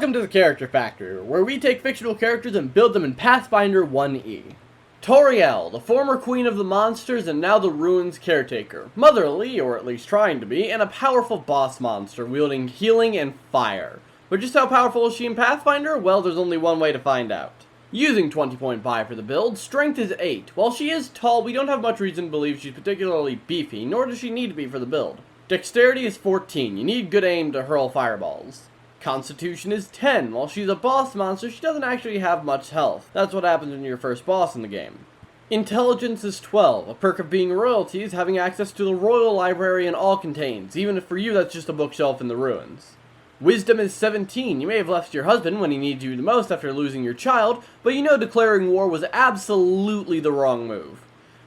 Welcome to the Character Factory, where we take fictional characters and build them in Pathfinder 1E. Toriel, the former queen of the monsters and now the ruins caretaker, motherly, or at least trying to be, and a powerful boss monster wielding healing and fire. But just how powerful is she in Pathfinder? Well, there's only one way to find out. Using 20.5 for the build, strength is 8. While she is tall, we don't have much reason to believe she's particularly beefy, nor does she need to be for the build. Dexterity is 14, you need good aim to hurl fireballs. Constitution is 10. While she's a boss monster, she doesn't actually have much health. That's what happens when you're your first boss in the game. Intelligence is 12. A perk of being royalty is having access to the royal library and all contains, even if for you that's just a bookshelf in the ruins. Wisdom is 17. You may have left your husband when he needs you the most after losing your child, but you know declaring war was absolutely the wrong move.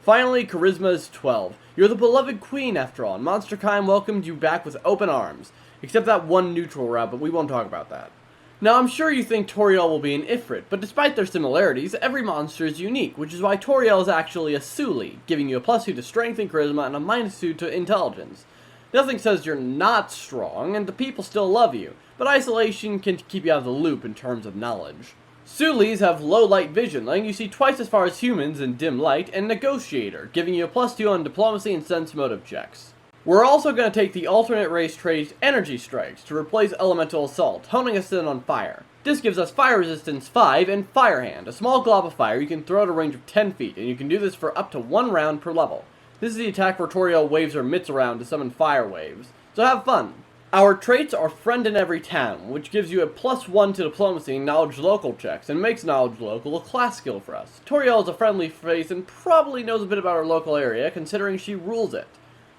Finally, Charisma is 12. You're the beloved queen after all, and Monsterkind welcomed you back with open arms. Except that one neutral route, but we won't talk about that. Now, I'm sure you think Toriel will be an Ifrit, but despite their similarities, every monster is unique, which is why Toriel is actually a Suli, giving you a +2 to Strength and Charisma and a -2 to Intelligence. Nothing says you're not strong, and the people still love you, but isolation can keep you out of the loop in terms of knowledge. Sulis have low light vision, letting you see twice as far as humans in dim light, and Negotiator, giving you a +2 on Diplomacy and Sense Motive checks. We're also going to take the alternate race trait Energy Strikes to replace Elemental Assault, honing us in on fire. This gives us Fire Resistance 5 and Fire Hand, a small glob of fire you can throw at a range of 10 feet, and you can do this for up to 1 round per level. This is the attack where Toriel waves her mitts around to summon fire waves, so have fun. Our traits are Friend in Every Town, which gives you a +1 to Diplomacy and Knowledge Local checks, and makes Knowledge Local a class skill for us. Toriel is a friendly face and probably knows a bit about our local area, considering she rules it.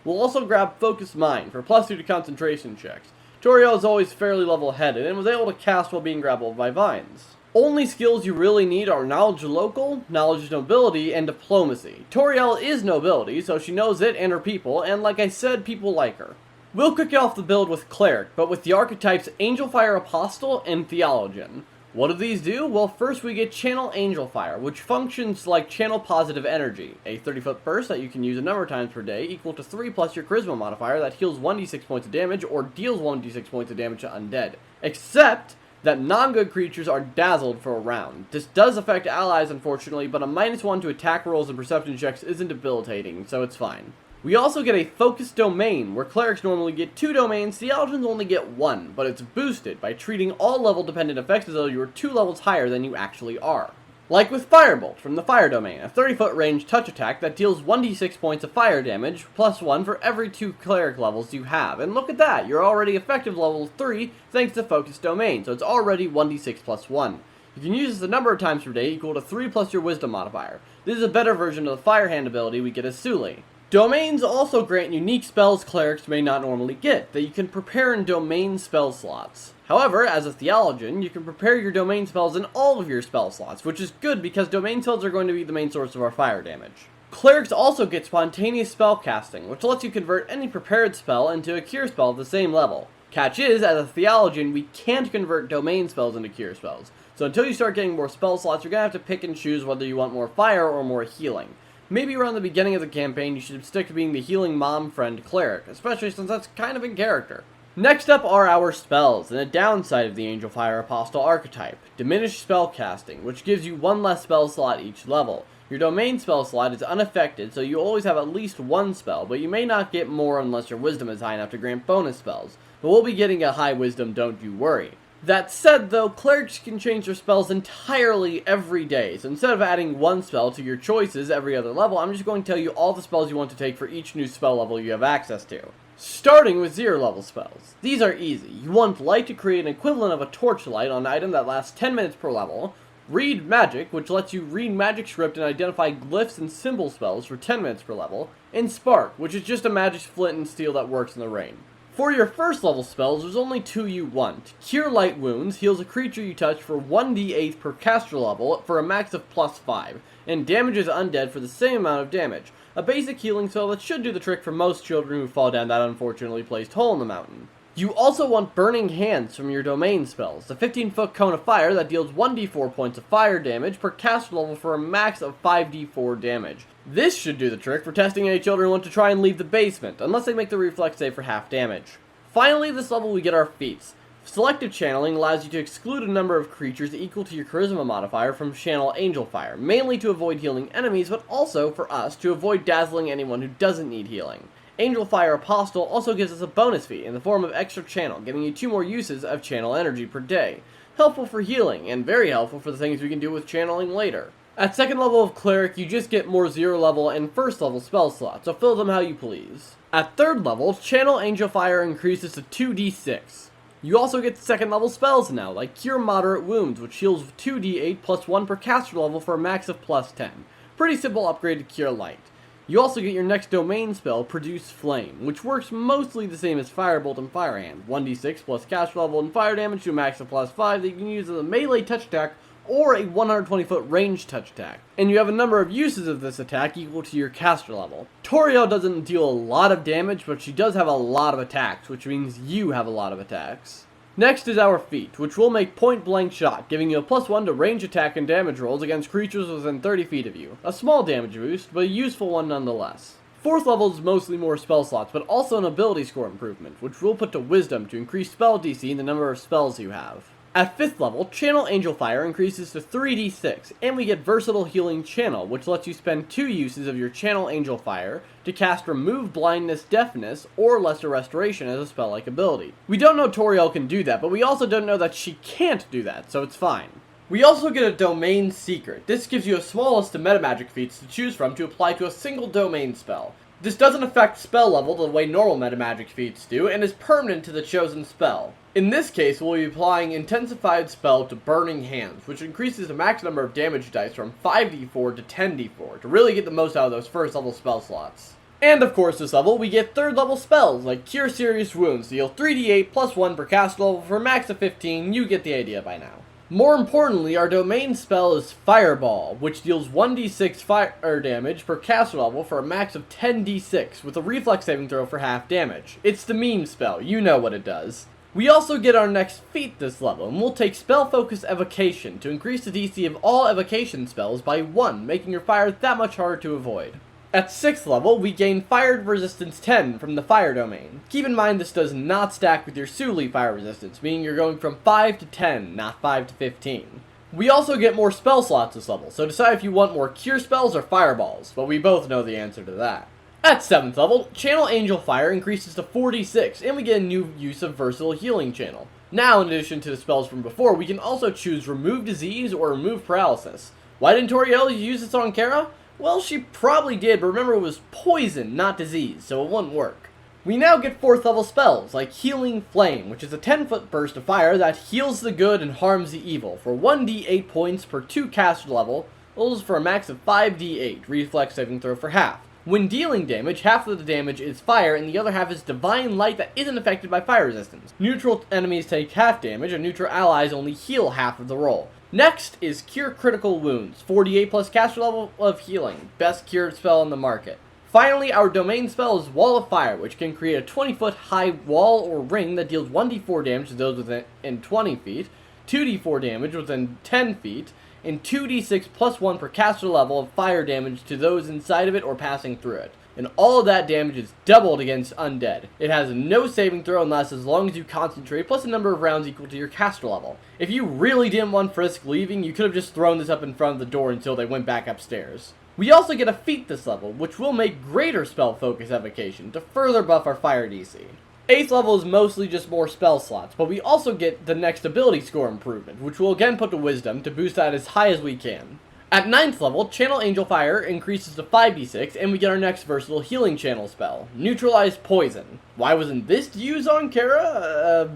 We'll also grab Focus Mind for +2 to concentration checks. Toriel is always fairly level-headed and was able to cast while being grappled by vines. Only skills you really need are Knowledge Local, Knowledge Nobility, and Diplomacy. Toriel is Nobility, so she knows it and her people, and like I said, people like her. We'll kick off the build with Cleric, but with the archetypes Angel Fire Apostle and Theologian. What do these do? Well, first we get Channel Angel Fire, which functions like Channel Positive Energy, a 30-foot burst that you can use a number of times per day, equal to 3 plus your Charisma modifier that heals 1d6 points of damage or deals 1d6 points of damage to undead. Except that non-good creatures are dazzled for a round. This does affect allies, unfortunately, but a -1 to attack rolls and perception checks isn't debilitating, so it's fine. We also get a Focused Domain, where Clerics normally get 2 domains, Theologians only get 1, but it's boosted by treating all level-dependent effects as though you are 2 levels higher than you actually are. Like with Firebolt from the Fire Domain, a 30-foot range touch attack that deals 1d6 points of fire damage, +1 for every 2 Cleric levels you have. And look at that, you're already effective level 3 thanks to Focused Domain, so it's already 1d6 +1. You can use this a number of times per day, equal to 3 plus your Wisdom modifier. This is a better version of the Fire Hand ability we get as Suli. Domains also grant unique spells clerics may not normally get, that you can prepare in domain spell slots. However, as a Theologian, you can prepare your domain spells in all of your spell slots, which is good because domain spells are going to be the main source of our fire damage. Clerics also get spontaneous spell casting, which lets you convert any prepared spell into a cure spell at the same level. Catch is, as a Theologian, we can't convert domain spells into cure spells, so until you start getting more spell slots, you're going to have to pick and choose whether you want more fire or more healing. Maybe around the beginning of the campaign, you should stick to being the healing mom friend cleric, especially since that's kind of in character. Next up are our spells, and a downside of the Angel Fire Apostle archetype. Diminished spell casting, which gives you 1 less spell slot each level. Your domain spell slot is unaffected, so you always have at least 1 spell, but you may not get more unless your wisdom is high enough to grant bonus spells. But we'll be getting a high wisdom, don't you worry. That said, though, clerics can change their spells entirely every day, so instead of adding 1 spell to your choices every other level, I'm just going to tell you all the spells you want to take for each new spell level you have access to. Starting with 0 level spells. These are easy. You want Light to create an equivalent of a torchlight on an item that lasts 10 minutes per level, Read Magic, which lets you read magic script and identify glyphs and symbol spells for 10 minutes per level, and Spark, which is just a magic flint and steel that works in the rain. For your first level spells, there's only 2 you want. Cure Light Wounds heals a creature you touch for 1d8 per caster level for a max of +5, and damages undead for the same amount of damage. A basic healing spell that should do the trick for most children who fall down that unfortunately placed hole in the mountain. You also want Burning Hands from your domain spells, the 15-foot cone of fire that deals 1d4 points of fire damage per caster level for a max of 5d4 damage. This should do the trick for testing any children who want to try and leave the basement, unless they make the reflex save for half damage. Finally, this level we get our feats. Selective channeling allows you to exclude a number of creatures equal to your charisma modifier from channel angel fire, mainly to avoid healing enemies, but also for us to avoid dazzling anyone who doesn't need healing. Angel Fire Apostle also gives us a bonus feat in the form of extra channel, giving you 2 more uses of channel energy per day. Helpful for healing, and very helpful for the things we can do with channeling later. At second level of Cleric, you just get more 0 level and first level spell slots, so fill them how you please. At third level, Channel Angel Fire increases to 2d6. You also get second level spells now, like Cure Moderate Wounds, which heals 2d8 plus 1 per caster level for a max of plus 10. Pretty simple upgrade to Cure Light. You also get your next domain spell, Produce Flame, which works mostly the same as Firebolt and Firehand. 1d6 plus caster level and fire damage to a max of plus 5 that you can use as a melee touch attack or a 120-foot range touch attack. And you have a number of uses of this attack equal to your caster level. Toriel doesn't deal a lot of damage, but she does have a lot of attacks, which means you have a lot of attacks. Next is our feat, which will make point blank shot, giving you a plus 1 to range attack and damage rolls against creatures within 30 feet of you. A small damage boost, but a useful one nonetheless. Fourth level is mostly more spell slots, but also an ability score improvement, which we'll put to Wisdom to increase spell DC and the number of spells you have. At 5th level, Channel Angel Fire increases to 3d6, and we get Versatile Healing Channel, which lets you spend 2 uses of your Channel Angel Fire to cast Remove Blindness, Deafness, or Lesser Restoration as a spell-like ability. We don't know Toriel can do that, but we also don't know that she can't do that, so it's fine. We also get a Domain Secret. This gives you a small list of metamagic feats to choose from to apply to a single domain spell. This doesn't affect spell level the way normal metamagic feats do, and is permanent to the chosen spell. In this case, we'll be applying Intensified Spell to Burning Hands, which increases the max number of damage dice from 5d4 to 10d4, to really get the most out of those first level spell slots. And of course this level, we get third level spells, like Cure Serious Wounds, deal 3d8 plus 1 per cast level for a max of 15, you get the idea by now. More importantly, our domain spell is Fireball, which deals 1d6 fire damage per caster level for a max of 10d6, with a reflex saving throw for half damage. It's the meme spell, you know what it does. We also get our next feat this level, and we'll take Spell Focus Evocation to increase the DC of all evocation spells by 1, making your fire that much harder to avoid. At 6th level, we gain Fire Resistance 10 from the Fire Domain. Keep in mind this does not stack with your Suli Fire Resistance, meaning you're going from 5 to 10, not 5 to 15. We also get more spell slots this level, so decide if you want more Cure Spells or Fireballs, but we both know the answer to that. At 7th level, Channel Angel Fire increases to 4d6, and we get a new use of Versatile Healing Channel. Now, in addition to the spells from before, we can also choose Remove Disease or Remove Paralysis. Why didn't Toriel use this on Kara? Well, she probably did, but remember it was poison, not disease, so it wouldn't work. We now get 4th level spells, like Healing Flame, which is a 10-foot burst of fire that heals the good and harms the evil, for 1d8 points per 2 caster level, rolls for a max of 5d8, reflex saving throw for half. When dealing damage, half of the damage is fire and the other half is divine light that isn't affected by fire resistance. Neutral enemies take half damage and neutral allies only heal half of the roll. Next is Cure Critical Wounds, 48 plus caster level of healing, best cured spell on the market. Finally, our domain spell is Wall of Fire, which can create a 20-foot high wall or ring that deals 1d4 damage to those within 20 feet, 2d4 damage within 10 feet, and 2d6 plus 1 per caster level of fire damage to those inside of it or passing through it. And all of that damage is doubled against undead. It has no saving throw and lasts as long as you concentrate, plus a number of rounds equal to your caster level. If you really didn't want Frisk leaving, you could have just thrown this up in front of the door until they went back upstairs. We also get a feat this level, which will make greater spell focus evocation to further buff our fire DC. 8th level is mostly just more spell slots, but we also get the next ability score improvement, which we'll again put to Wisdom to boost that as high as we can. At 9th level, Channel Angel Fire increases to 5d6, and we get our next Versatile Healing Channel spell, Neutralize Poison. Why wasn't this used on Kara?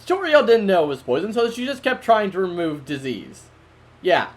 Toriel didn't know it was poison, so she just kept trying to remove disease. Yeah,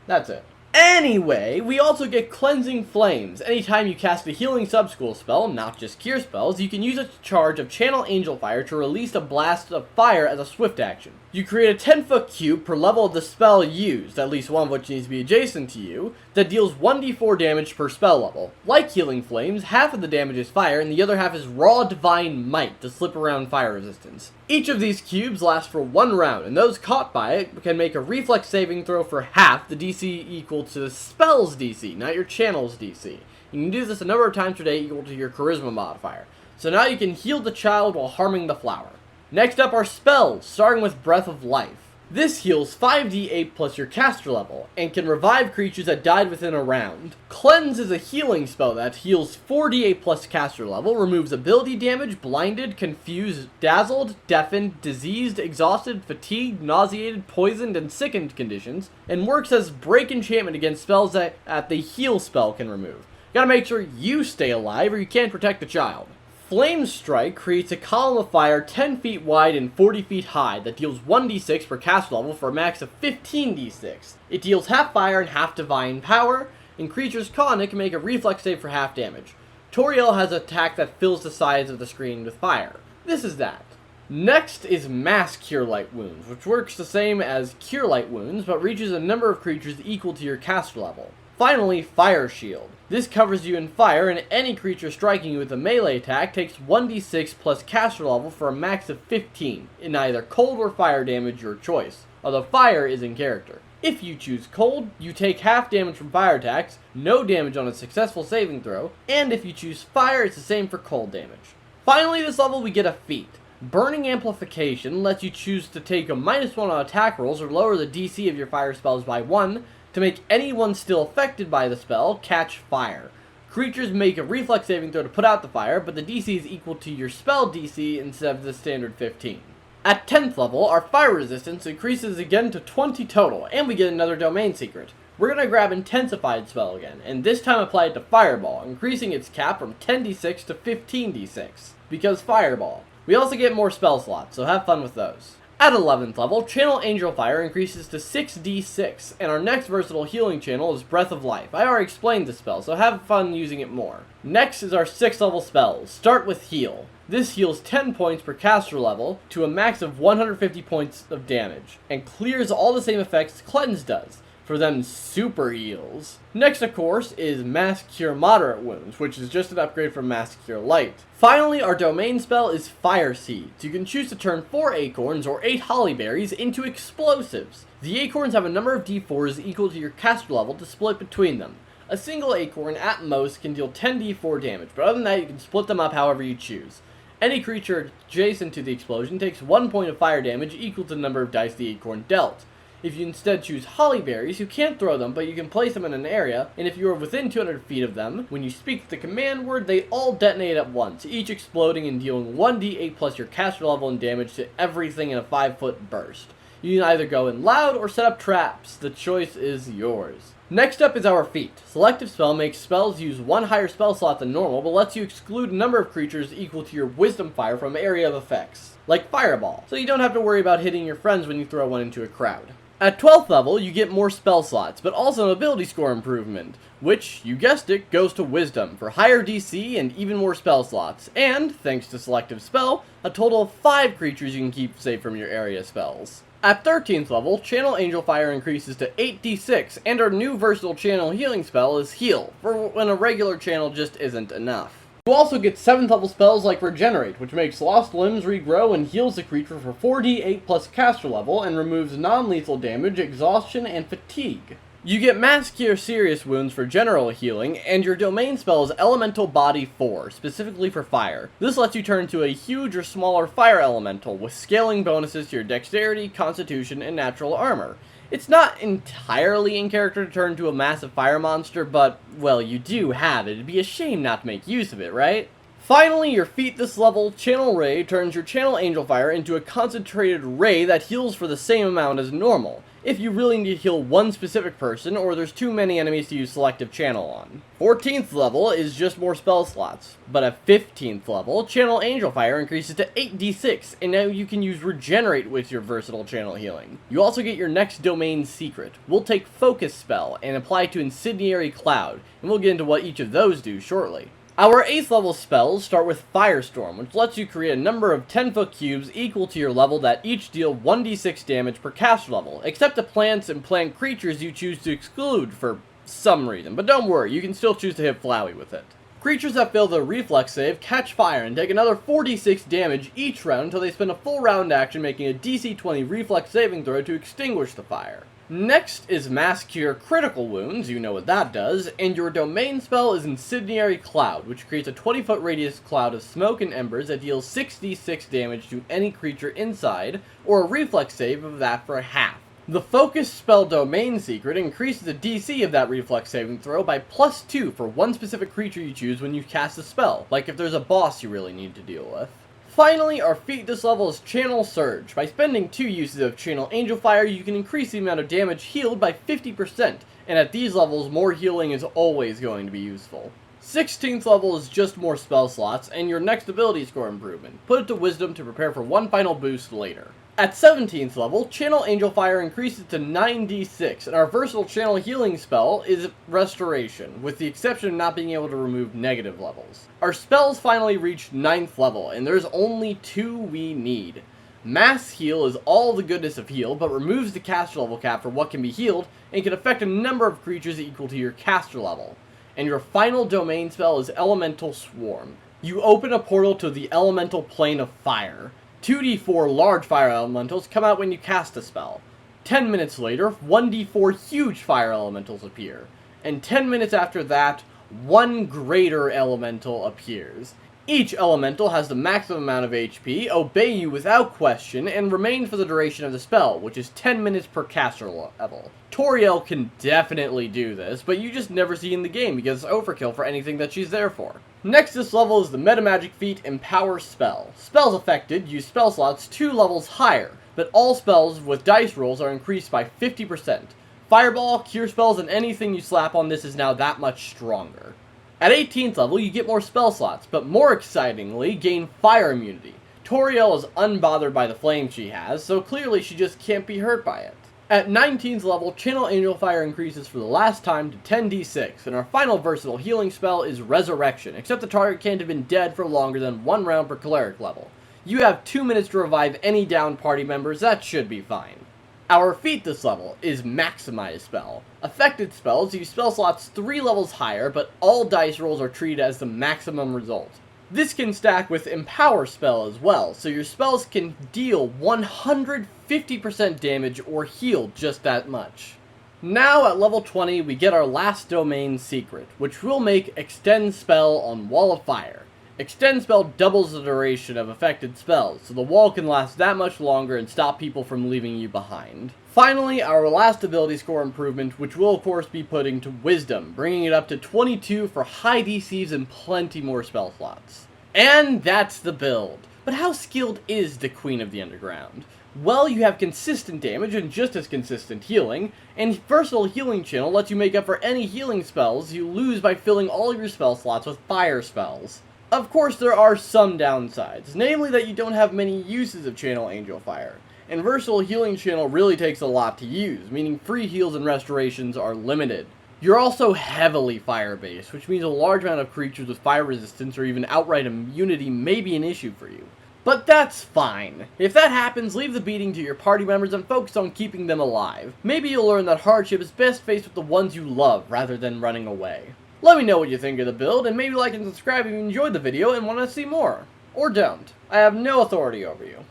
that's it. Anyway, we also get Cleansing Flames. Anytime you cast a healing sub-school spell, not just cure spells, you can use a charge of Channel Angel Fire to release a blast of fire as a swift action. You create a 10-foot cube per level of the spell used, at least one of which needs to be adjacent to you, that deals 1d4 damage per spell level. Like Healing Flames, half of the damage is fire and the other half is raw divine might to slip around fire resistance. Each of these cubes lasts for 1 round, and those caught by it can make a reflex saving throw for half the DC equal to the spell's DC, not your channel's DC. You can do this a number of times per day equal to your charisma modifier. So now you can heal the child while harming the flower. Next up are spells, starting with Breath of Life. This heals 5d8 plus your caster level, and can revive creatures that died within a round. Cleanse is a healing spell that heals 4d8 plus caster level, removes ability damage, blinded, confused, dazzled, deafened, diseased, exhausted, fatigued, nauseated, poisoned, and sickened conditions, and works as break enchantment against spells that the heal spell can remove. Gotta make sure you stay alive or you can't protect the child. Flame Strike creates a column of fire 10 feet wide and 40 feet high that deals 1d6 per caster level for a max of 15d6. It deals half fire and half divine power, and creatures caught in it can make a reflex save for half damage. Toriel has an attack that fills the sides of the screen with fire. This is that. Next is Mass Cure Light Wounds, which works the same as Cure Light Wounds, but reaches a number of creatures equal to your caster level. Finally, Fire Shield. This covers you in fire, and any creature striking you with a melee attack takes 1d6 plus caster level for a max of 15, in either cold or fire damage, your choice, although fire is in character. If you choose cold, you take half damage from fire attacks, no damage on a successful saving throw, and if you choose fire, it's the same for cold damage. Finally, this level we get a feat. Burning Amplification lets you choose to take a -1 on attack rolls or lower the DC of your fire spells by 1, to make anyone still affected by the spell catch fire. Creatures make a reflex saving throw to put out the fire, but the DC is equal to your spell DC instead of the standard 15. At 10th level, our fire resistance increases again to 20 total, and we get another domain secret. We're going to grab Intensified Spell again, and this time apply it to Fireball, increasing its cap from 10d6 to 15d6, because Fireball. We also get more spell slots, so have fun with those. At 11th level, Channel Angel Fire increases to 6d6, and our next versatile healing channel is Breath of Life. I already explained the spell, so have fun using it more. Next is our 6th level spells. Start with Heal. This heals 10 points per caster level to a max of 150 points of damage, and clears all the same effects Cleanse does, for them super heals. Next, of course, is Mass Cure Moderate Wounds, which is just an upgrade from Mass Cure Light. Finally, our domain spell is Fire Seeds. You can choose to turn 4 acorns or 8 hollyberries into explosives. The acorns have a number of d4s equal to your caster level to split between them. A single acorn at most can deal 10d4 damage, but other than that you can split them up however you choose. Any creature adjacent to the explosion takes 1 point of fire damage equal to the number of dice the acorn dealt. If you instead choose hollyberries, you can't throw them, but you can place them in an area, and if you are within 200 feet of them, when you speak the command word, they all detonate at once, each exploding and dealing 1d8 plus your caster level and damage to everything in a 5-foot burst. You can either go in loud or set up traps. The choice is yours. Next up is our feat. Selective Spell makes spells use 1 higher spell slot than normal, but lets you exclude a number of creatures equal to your Wisdom Fire from area of effects, like Fireball, so you don't have to worry about hitting your friends when you throw one into a crowd. At 12th level, you get more spell slots, but also an ability score improvement, which, you guessed it, goes to Wisdom for higher DC and even more spell slots, and, thanks to Selective Spell, a total of 5 creatures you can keep safe from your area spells. At 13th level, Channel Angel Fire increases to 8d6, and our new versatile channel healing spell is Heal, for when a regular channel just isn't enough. You also get 7th level spells like Regenerate, which makes lost limbs regrow and heals the creature for 4d8 plus caster level, and removes non-lethal damage, exhaustion, and fatigue. You get Mass Cure Serious Wounds for general healing, and your domain spell is Elemental Body 4, specifically for fire. This lets you turn into a huge or smaller fire elemental, with scaling bonuses to your dexterity, constitution, and natural armor. It's not entirely in character to turn into a massive fire monster, but, well, you do have it. It'd be a shame not to make use of it, right? Finally, your feat this level, Channel Ray, turns your Channel Angel Fire into a concentrated ray that heals for the same amount as normal, if you really need to heal one specific person, or there's too many enemies to use Selective Channel on. 14th level is just more spell slots, but at 15th level, Channel Angel Fire increases to 8d6, and now you can use Regenerate with your versatile channel healing. You also get your next domain secret. We'll take Focus Spell and apply it to Incendiary Cloud, and we'll get into what each of those do shortly. Our 8th level spells start with Firestorm, which lets you create a number of 10-foot cubes equal to your level that each deal 1d6 damage per caster level, except to plants and plant creatures you choose to exclude for some reason. But don't worry, you can still choose to hit Flowey with it. Creatures that fail their reflex save catch fire and take another 46 damage each round until they spend a full round action making a DC 20 reflex saving throw to extinguish the fire. Next is Mass Cure Critical Wounds, you know what that does, and your domain spell is Incendiary Cloud, which creates a 20-foot radius cloud of smoke and embers that deals 6d6 damage to any creature inside, or a reflex save of that for half. The Focus Spell Domain Secret increases the DC of that reflex saving throw by +2 for one specific creature you choose when you cast a spell, like if there's a boss you really need to deal with. Finally, our feat this level is Channel Surge. By spending 2 uses of Channel Angel Fire, you can increase the amount of damage healed by 50%, and at these levels, more healing is always going to be useful. 16th level is just more spell slots, and your next ability score improvement. Put it to Wisdom to prepare for one final boost later. At 17th level, Channel Angel Fire increases to 9d6, and our versatile channel healing spell is Restoration, with the exception of not being able to remove negative levels. Our spells finally reach 9th level, and there's only 2 we need. Mass Heal is all the goodness of heal, but removes the caster level cap for what can be healed, and can affect a number of creatures equal to your caster level. And your final domain spell is Elemental Swarm. You open a portal to the elemental plane of fire. 2d4 large fire elementals come out when you cast a spell. 10 minutes later, 1d4 huge fire elementals appear. And 10 minutes after that, 1 greater elemental appears. Each elemental has the maximum amount of HP, obey you without question, and remain for the duration of the spell, which is 10 minutes per caster level. Toriel can definitely do this, but you just never see in the game because it's overkill for anything that she's there for. Next this level is the Metamagic feat Empower Spell. Spells affected use spell slots 2 levels higher, but all spells with dice rolls are increased by 50%. Fireball, Cure Spells, and anything you slap on this is now that much stronger. At 18th level, you get more spell slots, but more excitingly, gain fire immunity. Toriel is unbothered by the flame she has, so clearly she just can't be hurt by it. At 19th level, Channel Angel Fire increases for the last time to 10d6, and our final versatile healing spell is Resurrection, except the target can't have been dead for longer than 1 round per cleric level. You have 2 minutes to revive any downed party members, that should be fine. Our feat this level is Maximize Spell. Affected spells use spell slots 3 levels higher, but all dice rolls are treated as the maximum result. This can stack with Empower Spell as well, so your spells can deal 150% damage or heal just that much. Now at level 20 we get our last domain secret, which will make Extend Spell on Wall of Fire. Extend Spell doubles the duration of affected spells, so the wall can last that much longer and stop people from leaving you behind. Finally, our last ability score improvement, which will of course be putting to Wisdom, bringing it up to 22 for high DCs and plenty more spell slots. And that's the build. But how skilled is the Queen of the Underground? Well, you have consistent damage and just as consistent healing, and Versatile Healing Channel lets you make up for any healing spells you lose by filling all your spell slots with fire spells. Of course, there are some downsides, namely that you don't have many uses of Channel Angel Fire, and Versatile Healing Channel really takes a lot to use, meaning free heals and restorations are limited. You're also heavily fire-based, which means a large amount of creatures with fire resistance or even outright immunity may be an issue for you. But that's fine. If that happens, leave the beating to your party members and focus on keeping them alive. Maybe you'll learn that hardship is best faced with the ones you love rather than running away. Let me know what you think of the build, and maybe like and subscribe if you enjoyed the video and want to see more. Or don't. I have no authority over you.